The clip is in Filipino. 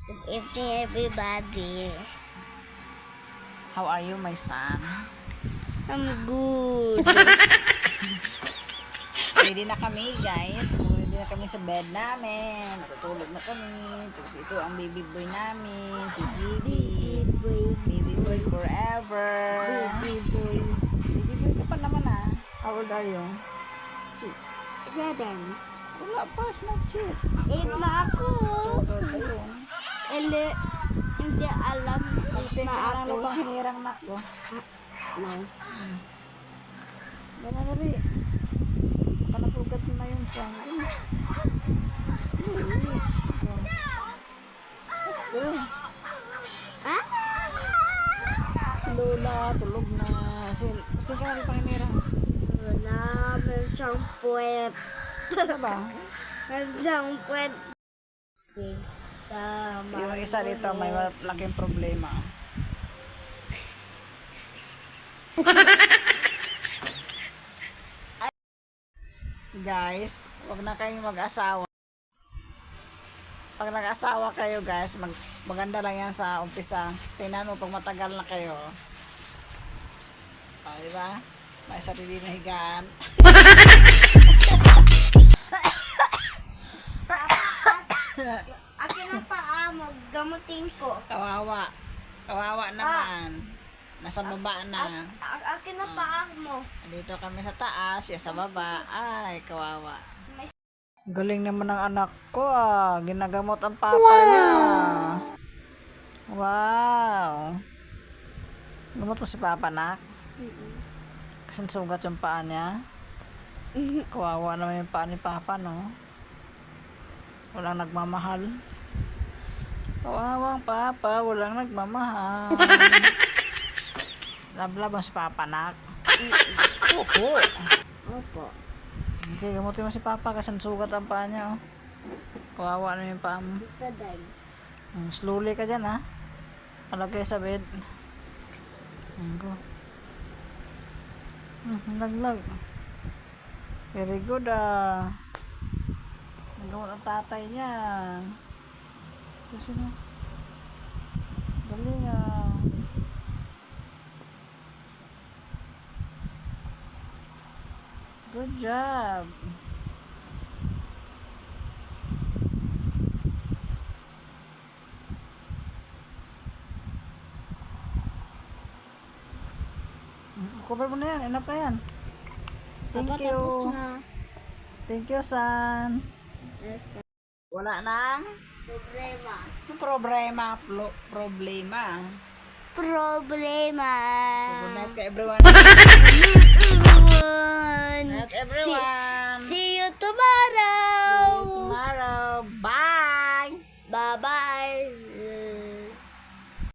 Good evening, everybody. How are you, my son? I'm good. Ready na kami, guys. Ready na kami sa bed namin. Natutulog na kami. Tapos ito ang baby boy namin. Si Gibby. Baby boy forever. Baby boy. Baby boy ka pa naman ah. How old are you? 7. Wala pa, Snapchat. 8 na ako. Ayun. Hindi alam Mag-send na ka na ako. lang bang hinirang nak ko. No. Gano'n na rin. Panapugat mo na yun sa Yes. Basta. Ah? Lola, tulog na. Kasi ka na panginirang. Wala. Meron siyang puwet. Ano ba? Meron siyang puwet. Tama. Yung isa dito may malaking problema. Guys, wag na kayong mag-asawa. Pag nag-asawa kayo guys, maganda lang yan sa umpisa. Tingnan mo pag matagal na kayo. O, diba? May sarili na higaan. Akin ang paa mo. Gamutin ko. Kawawa. Kawawa naman. Nasa baba na. Akin ang paa mo. Dito kami sa taas, siya sa baba. Ay, kawawa. Galing naman ng anak ko ah. Ginagamot ang papa niya. Wow. Gamot mo si papa, nak? Kasi sugat yung paa niya. Kawawa naman yung paa ni papa, no? Walang nagmamahal. Kawawang papa, walang nagmamahal. Lablab ang si papa, nak? Opo. Opo. Okay, gamutin mo si papa kasi sugat ang paa niya, oh. Kawawa na yung paa mo. Taday. Slowly ka dyan, ha? Malagay sa bed. Go. Laglag. Very good, ah. Nagamot ang tatay niya. Kasi na. Galing, ah. Good job. Cover mo na yan. Enough na yan. Thank you. Tapos na. Thank you, son. Wala nang Problema. problema. Problema. Problema. So, good night ka everyone.